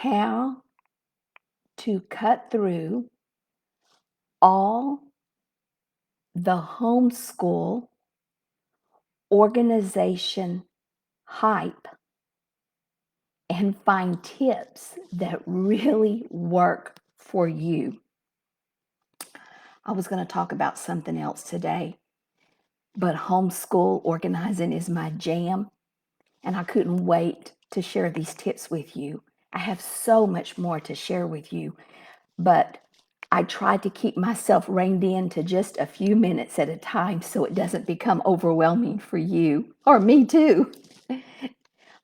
how to cut through all the homeschool organization hype and find tips that really work for you. I was going to talk about something else today, but homeschool organizing is my jam, and I couldn't wait to share these tips with you. I have so much more to share with you, but I try to keep myself reined in to just a few minutes at a time so it doesn't become overwhelming for you or me too.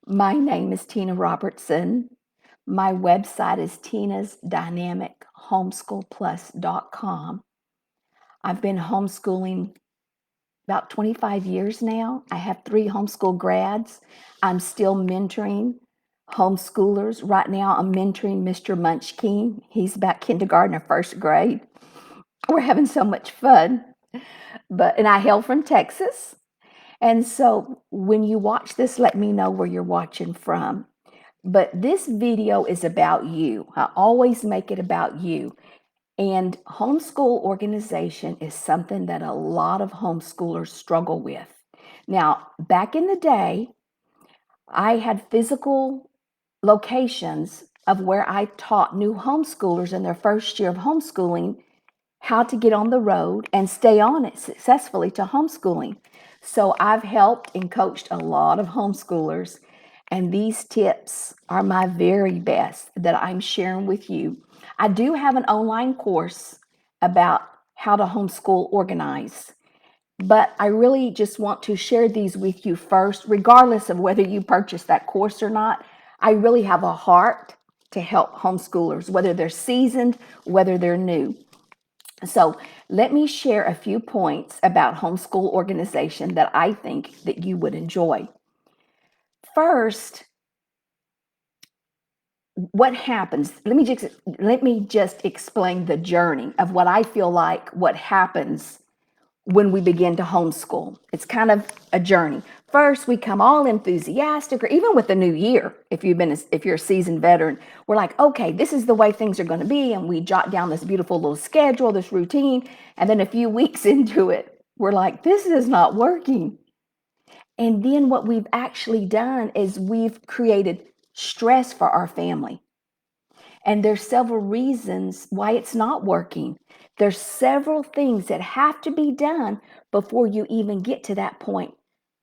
My name is Tina Robertson. My website is tinasdynamichomeschoolplus.com. I've been homeschooling about 25 years now. I have 3 homeschool grads. I'm still mentoring homeschoolers. Right now, I'm mentoring Mr. Munchkin. He's about kindergarten or first grade. We're having so much fun. And I hail from Texas. And so when you watch this, let me know where you're watching from. But this video is about you. I always make it about you. And homeschool organization is something that a lot of homeschoolers struggle with. Now, back in the day, I had physical locations of where I taught new homeschoolers in their first year of homeschooling how to get on the road and stay on it successfully to homeschooling. So I've helped and coached a lot of homeschoolers, and these tips are my very best that I'm sharing with you. I do have an online course about how to homeschool organize, but I really just want to share these with you first, regardless of whether you purchase that course or not. I really have a heart to help homeschoolers, whether they're seasoned, whether they're new. So let me share a few points about homeschool organization that I think that you would enjoy. First, what happens? Let me just explain the journey of what I feel like what happens when we begin to homeschool. It's kind of a journey. First, we come all enthusiastic, or even with the new year, if you're a seasoned veteran, we're like, okay, this is the way things are going to be, and we jot down this beautiful little schedule, this routine, and then a few weeks into it, we're like, this is not working. And then what we've actually done is we've created stress for our family. And there's several reasons why it's not working. There's several things that have to be done before you even get to that point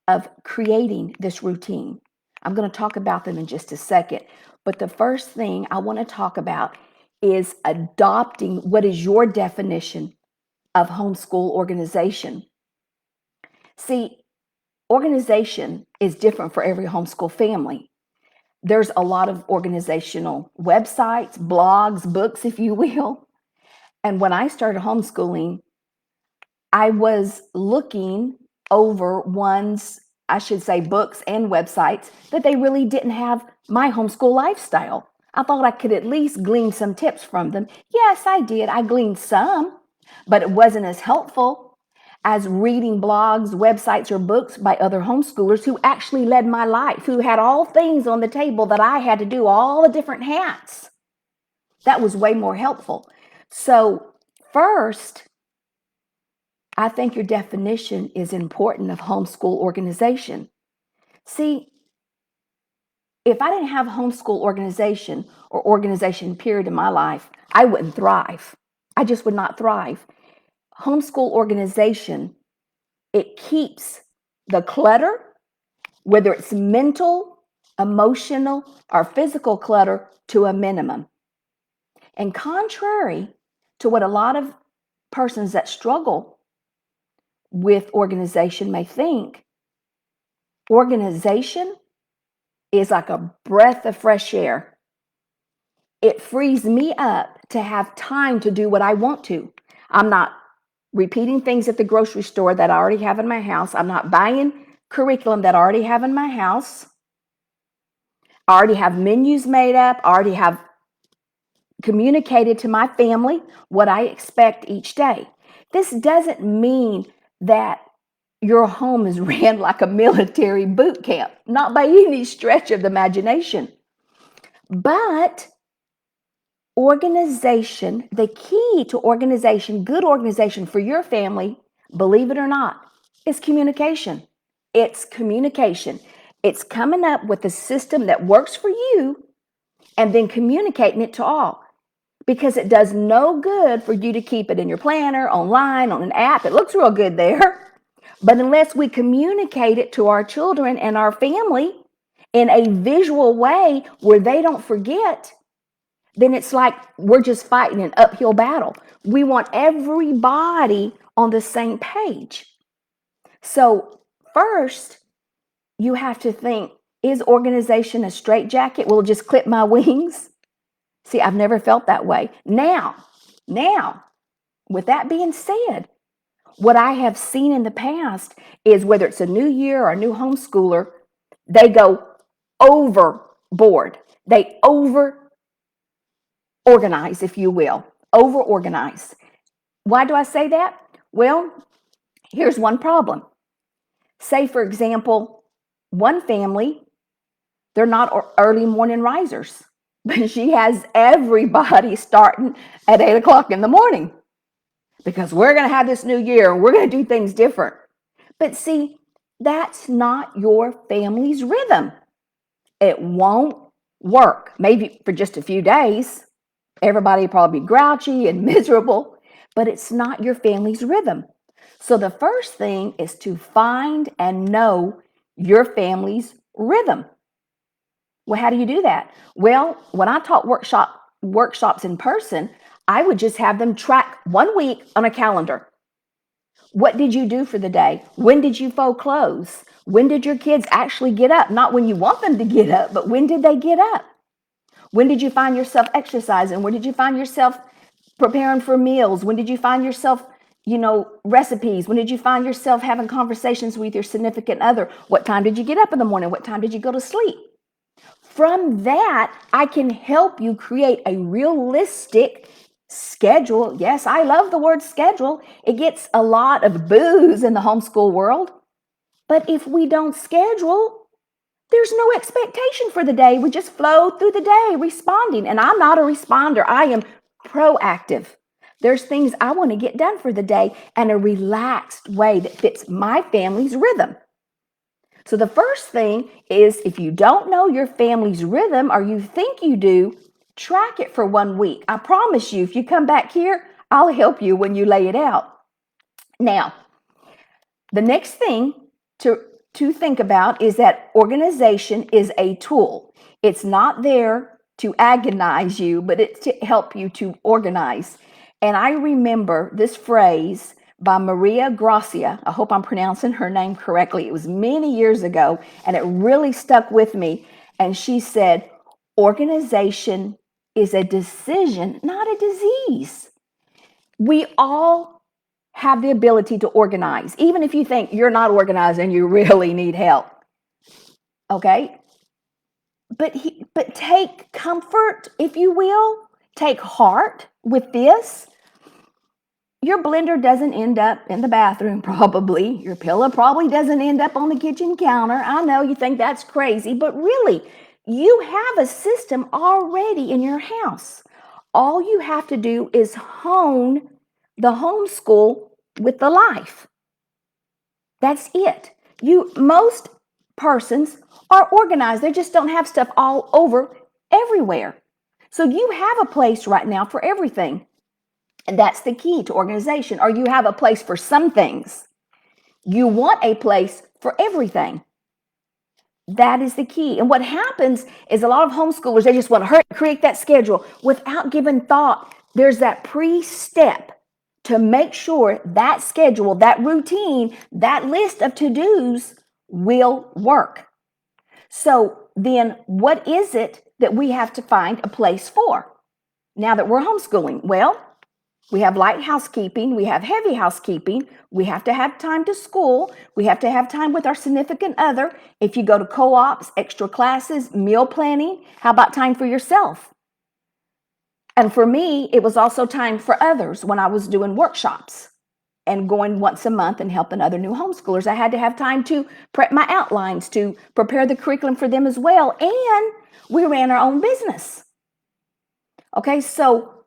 of creating this routine. I'm going to talk about them in just a second. But the first thing I want to talk about is adopting what is your definition of homeschool organization. See, organization is different for every homeschool family. There's a lot of organizational websites, blogs, books, if you will. And when I started homeschooling, I was looking over I should say, books and websites that they really didn't have my homeschool lifestyle. I thought I could at least glean some tips from them. Yes, I did. I gleaned some, but it wasn't as helpful as reading blogs, websites, or books by other homeschoolers who actually led my life, who had all things on the table that I had to do, all the different hats. That was way more helpful. So first, I think your definition is important of homeschool organization. See, if I didn't have homeschool organization or organization period in my life, I wouldn't thrive. I just would not thrive. Homeschool organization, it keeps the clutter, whether it's mental, emotional, or physical clutter, to a minimum. And contrary to what a lot of persons that struggle with organization may think, organization is like a breath of fresh air. It frees me up to have time to do what I want to. I'm not repeating things at the grocery store that I already have in my house. I'm not buying curriculum that I already have in my house. I already have menus made up. I already have communicated to my family what I expect each day. This doesn't mean that your home is ran like a military boot camp, not by any stretch of the imagination. But Organization, the key to organization, good organization for your family, believe it or not, is communication. It's communication. It's coming up with a system that works for you and then communicating it to all. Because it does no good for you to keep it in your planner, online, on an app. It looks real good there. But unless we communicate it to our children and our family in a visual way where they don't forget, then it's like we're just fighting an uphill battle. We want everybody on the same page. So first, you have to think, is organization a straitjacket? Will it just clip my wings? See, I've never felt that way. Now, with that being said, what I have seen in the past is whether it's a new year or a new homeschooler, they go overboard. They over organize, if you will, over organize. Why do I say that? Well, here's one problem. Say, for example, one family, they're not early morning risers, but she has everybody starting at 8 o'clock in the morning because we're going to have this new year and we're going to do things different. But see, that's not your family's rhythm. It won't work. Maybe for just a few days, everybody will probably be grouchy and miserable, but it's not your family's rhythm. So the first thing is to find and know your family's rhythm. Well, how do you do that? Well, when I taught workshops in person, I would just have them track 1 week on a calendar. What did you do for the day? When did you fold clothes? When did your kids actually get up? Not when you want them to get up, but when did they get up? When did you find yourself exercising? When did you find yourself preparing for meals? When did you find yourself, recipes? When did you find yourself having conversations with your significant other? What time did you get up in the morning? What time did you go to sleep? From that, I can help you create a realistic schedule. Yes, I love the word schedule. It gets a lot of boos in the homeschool world. But if we don't schedule, there's no expectation for the day. We just flow through the day responding. And I'm not a responder. I am proactive. There's things I want to get done for the day in a relaxed way that fits my family's rhythm. So the first thing is, if you don't know your family's rhythm or you think you do, track it for 1 week. I promise you, if you come back here, I'll help you when you lay it out. Now, the next thing to think about is that organization is a tool. It's not there to agonize you, but it's to help you to organize. And I remember this phrase by Maria Grazia. I hope I'm pronouncing her name correctly. It was many years ago, and it really stuck with me. And she said, organization is a decision, not a disease. We all have the ability to organize, even if you think you're not organized and you really need help. Okay? But take comfort, if you will, take heart with this. Your blender doesn't end up in the bathroom, probably. Your pillow probably doesn't end up on the kitchen counter. I know you think that's crazy, but really, you have a system already in your house. All you have to do is hone the homeschool with the life. That's it. Most persons are organized. They just don't have stuff all over everywhere. So you have a place right now for everything. And that's the key to organization. Or you have a place for some things. You want a place for everything. That is the key. And what happens is a lot of homeschoolers, they just want to hurry, create that schedule without giving thought. There's that pre-step to make sure that schedule, that routine, that list of to-dos will work. So then what is it that we have to find a place for now that we're homeschooling? Well, we have light housekeeping, we have heavy housekeeping, we have to have time to school, we have to have time with our significant other. If you go to co-ops, extra classes, meal planning, how about time for yourself? And for me, it was also time for others when I was doing workshops and going once a month and helping other new homeschoolers. I had to have time to prep my outlines, to prepare the curriculum for them as well. And we ran our own business. Okay, so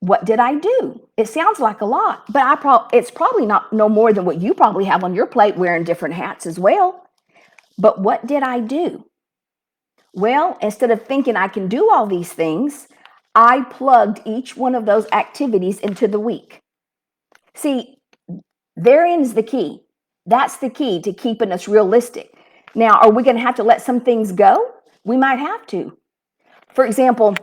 what did I do? It sounds like a lot, but it's probably not no more than what you probably have on your plate wearing different hats as well. But what did I do? Well, instead of thinking I can do all these things, I plugged each one of those activities into the week. See, therein is the key. That's the key to keeping us realistic. Now, are we going to have to let some things go? We might have to. For example,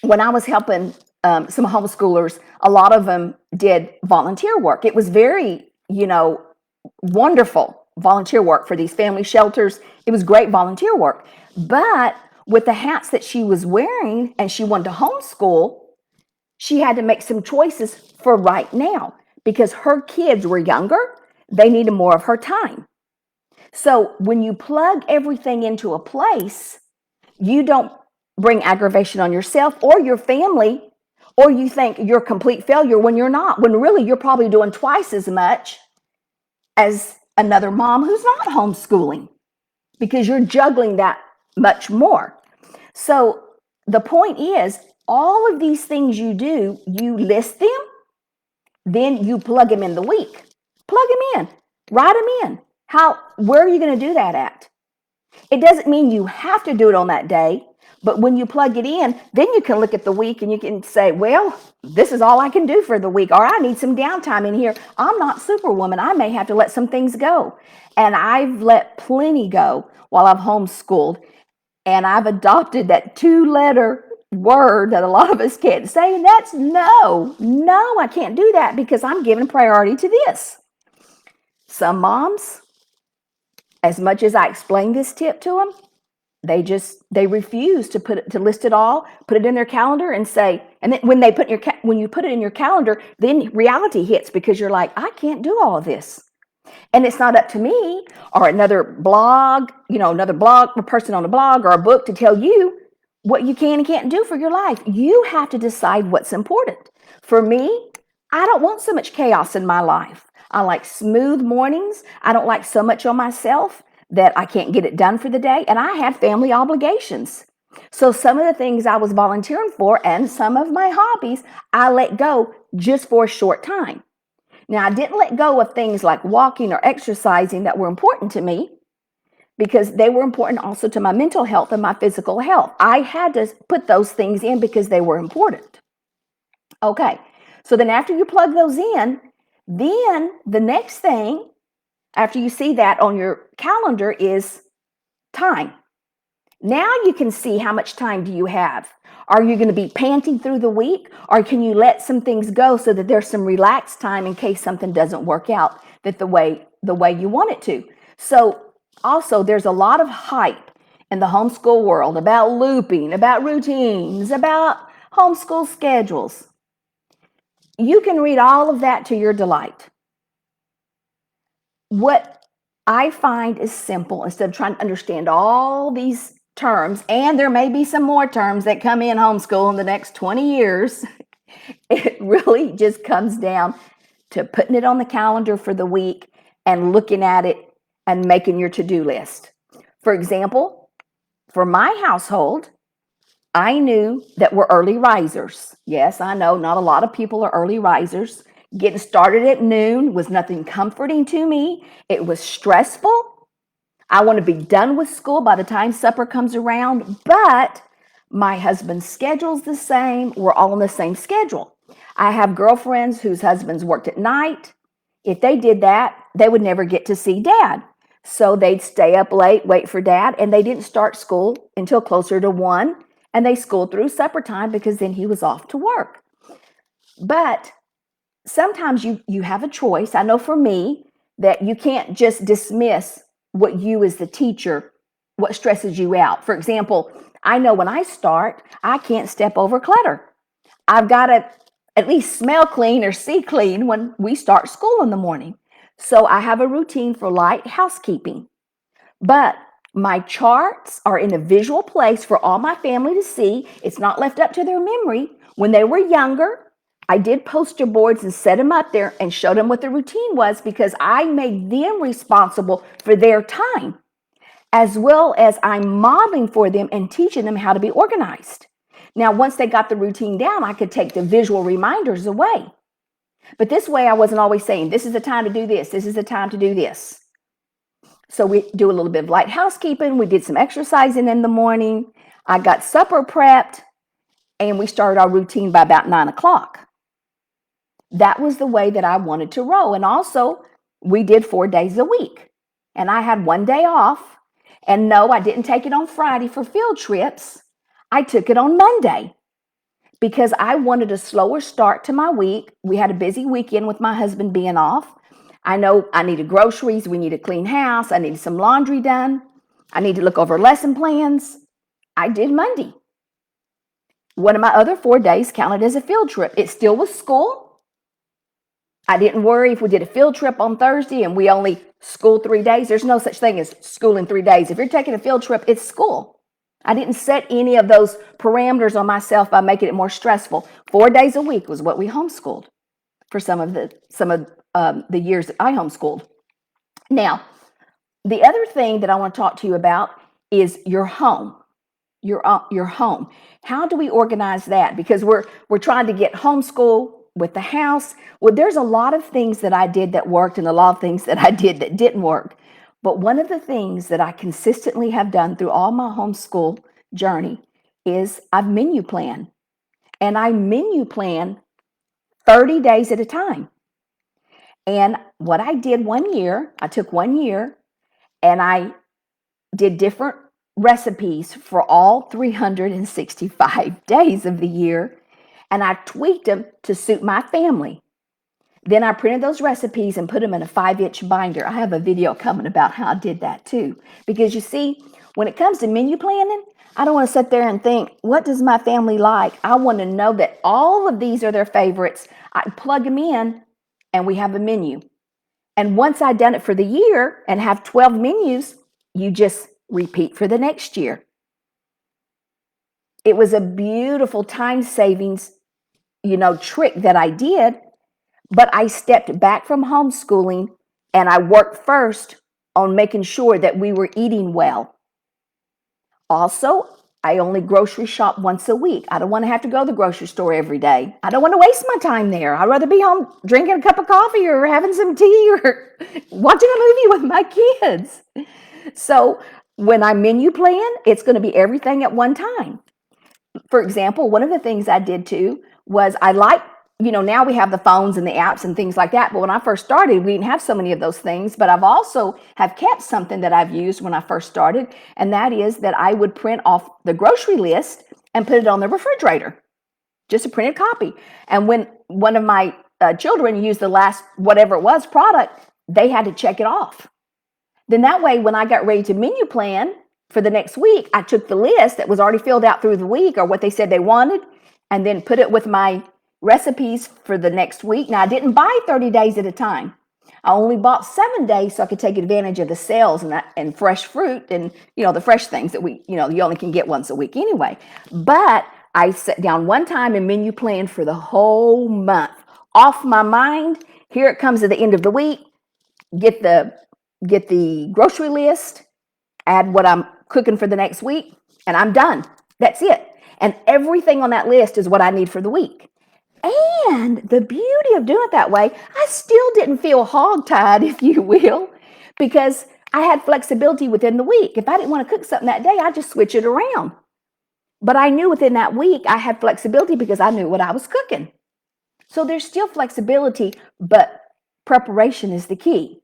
when I was helping some homeschoolers, a lot of them did volunteer work. It was very, wonderful volunteer work for these family shelters. It was great volunteer work. But with the hats that she was wearing and she wanted to homeschool, she had to make some choices for right now because her kids were younger. They needed more of her time. So when you plug everything into a place, you don't bring aggravation on yourself or your family, or you think you're a complete failure when you're not, when really you're probably doing twice as much as another mom who's not homeschooling because you're juggling that much more. So the point is, all of these things you do, you list them, then you plug them in the week. Plug them in, write them in. Where are you going to do that at? It doesn't mean you have to do it on that day, but when you plug it in, then you can look at the week and you can say, well, this is all I can do for the week, or I need some downtime in here. I'm not Superwoman. I may have to let some things go. And I've let plenty go while I've homeschooled. And I've adopted that 2-letter word that a lot of us can't say, and that's no. No, I can't do that because I'm giving priority to this. Some moms, as much as I explain this tip to them, they refuse to list it all, put it in their calendar and say, and then when you put it in your calendar, then reality hits because you're like, I can't do all of this. And it's not up to me or another blog a person on a blog or a book to tell you what you can and can't do for your life. You have to decide what's important. For me, I don't want so much chaos in my life. I like smooth mornings. I don't like so much on myself that I can't get it done for the day. And I had family obligations. So some of the things I was volunteering for and some of my hobbies, I let go just for a short time. Now, I didn't let go of things like walking or exercising that were important to me because they were important also to my mental health and my physical health. I had to put those things in because they were important. Okay, so then after you plug those in, then the next thing after you see that on your calendar is time. Now you can see how much time do you have. Are you going to be panting through the week, or can you let some things go so that there's some relaxed time in case something doesn't work out the way you want it to? So also there's a lot of hype in the homeschool world about looping, about routines, about homeschool schedules. You can read all of that to your delight. What I find is simple instead of trying to understand all these terms, and there may be some more terms that come in homeschool in the next 20 years. It really just comes down to putting it on the calendar for the week and looking at it and making your to-do list. For example, for my household, I knew that we're early risers. Yes, I know not a lot of people are early risers. Getting started at noon was nothing comforting to me. It was stressful. I want to be done with school by the time supper comes around, but my husband's schedule's the same. We're all on the same schedule. I have girlfriends whose husbands worked at night. If they did that, they would never get to see dad. So they'd stay up late, wait for dad, and they didn't start school until closer to 1, and they schooled through supper time because then he was off to work. But sometimes you have a choice. I know for me that you can't just dismiss what you as the teacher, what stresses you out. For example, I know when I start, I can't step over clutter. I've got to at least smell clean or see clean when we start school in the morning. So I have a routine for light housekeeping. But my charts are in a visual place for all my family to see. It's not left up to their memory. When they were younger, I did poster boards and set them up there and showed them what the routine was because I made them responsible for their time, as well as I'm modeling for them and teaching them how to be organized. Now, once they got the routine down, I could take the visual reminders away. But this way, I wasn't always saying, this is the time to do this. This is the time to do this. So we do a little bit of light housekeeping. We did some exercising in the morning. I got supper prepped, and we started our routine by about 9 o'clock. That was the way that I wanted to roll. And also, we did 4 days a week. And I had 1 day off. And no, I didn't take it on Friday for field trips. I took it on Monday because I wanted a slower start to my week. We had a busy weekend with my husband being off. I know I needed groceries. We need a clean house. I needed some laundry done. I need to look over lesson plans. I did Monday. One of my other 4 days counted as a field trip. It still was school. I didn't worry if we did a field trip on Thursday and we only school 3 days. There's no such thing as school in 3 days. If you're taking a field trip, it's school. I didn't set any of those parameters on myself by making it more stressful. 4 days a week was what we homeschooled for some of the years that I homeschooled. Now, the other thing that I want to talk to you about is your home. Your home. How do we organize that? Because we're trying to get homeschool with the house. Well, there's a lot of things that I did that worked and a lot of things that I did that didn't work. But one of the things that I consistently have done through all my homeschool journey is I've menu planned. And I menu plan 30 days at a time. And what I did one year, I took 1 year and I did different recipes for all 365 days of the year. And I tweaked them to suit my family. Then I printed those recipes and put them in a 5-inch binder. I have a video coming about how I did that too. Because you see, when it comes to menu planning, I don't want to sit there and think, what does my family like? I want to know that all of these are their favorites. I plug them in and we have a menu. And once I've done it for the year and have 12 menus, you just repeat for the next year. It was a beautiful time savings, trick that I did. But I stepped back from homeschooling and I worked first on making sure that we were eating well. Also, I only grocery shop once a week. I don't want to have to go to the grocery store every day. I don't want to waste my time there. I'd rather be home drinking a cup of coffee or having some tea or watching a movie with my kids. So when I menu plan, it's going to be everything at one time. For example, one of the things I did too was now we have the phones and the apps and things like that. But when I first started, we didn't have so many of those things. But I've also have kept something that I've used when I first started. And that is that I would print off the grocery list and put it on the refrigerator, just a printed copy. And when one of my children used the last, whatever it was, product, they had to check it off. Then that way, when I got ready to menu plan for the next week, I took the list that was already filled out through the week or what they said they wanted and then put it with my recipes for the next week. Now, I didn't buy 30 days at a time. I only bought 7 days so I could take advantage of the sales and fresh fruit and, the fresh things that you only can get once a week anyway. But I sat down one time and menu planned for the whole month. Off my mind, here it comes at the end of the week, get the grocery list, add what I'm cooking for the next week, and I'm done. That's it. And everything on that list is what I need for the week. And the beauty of doing it that way, I still didn't feel hogtied, if you will, because I had flexibility within the week. If I didn't want to cook something that day, I'd just switch it around. But I knew within that week I had flexibility because I knew what I was cooking. So there's still flexibility, but preparation is the key.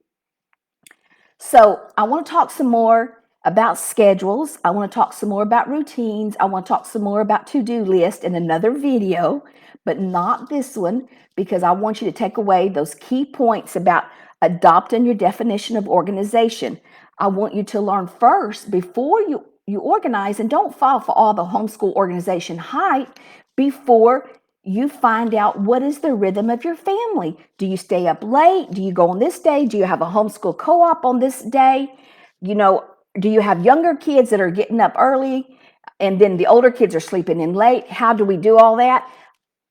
So I want to talk some more about schedules. I want to talk some more about routines. I want to talk some more about to-do list in another video, but not this one, because I want you to take away those key points about adopting your definition of organization. I want you to learn first before you organize, and don't fall for all the homeschool organization hype before you find out what is the rhythm of your family. Do you stay up late? Do you go on this day? Do you have a homeschool co-op on this day? Do you have younger kids that are getting up early and then the older kids are sleeping in late? How do we do all that?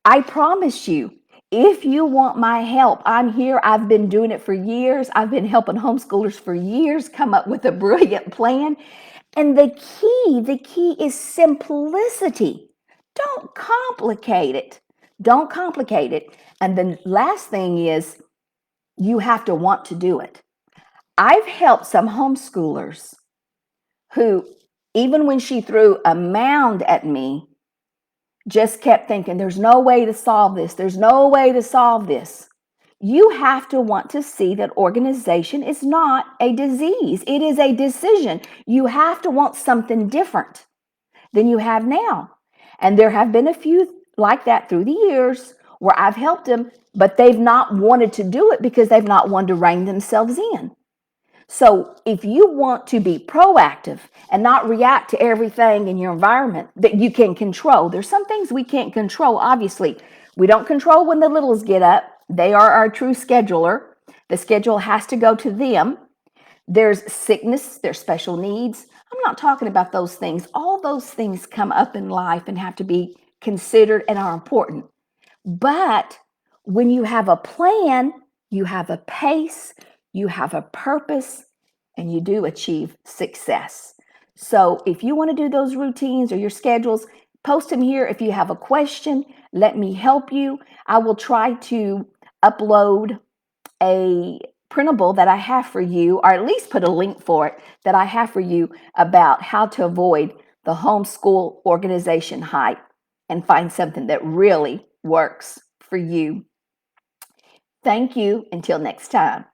I promise you, if you want my help, I'm here. I've been doing it for years. I've been helping homeschoolers for years come up with a brilliant plan. And the key is simplicity. Don't complicate it. Don't complicate it. And the last thing is you have to want to do it. I've helped some homeschoolers who, even when she threw a mound at me, just kept thinking, there's no way to solve this. There's no way to solve this. You have to want to see that organization is not a disease. It is a decision. You have to want something different than you have now. And there have been a few like that through the years where I've helped them, but they've not wanted to do it because they've not wanted to rein themselves in. So if you want to be proactive and not react to everything in your environment that you can control, there's some things we can't control, obviously. We don't control when the littles get up. They are our true scheduler. The schedule has to go to them. There's sickness, there's special needs. I'm not talking about those things. All those things come up in life and have to be considered and are important. But when you have a plan, you have a pace, you have a purpose, and you do achieve success. So if you want to do those routines or your schedules, post them here. If you have a question, let me help you. I will try to upload a printable that I have for you, or at least put a link for it that I have for you about how to avoid the homeschool organization hype and find something that really works for you. Thank you. Until next time.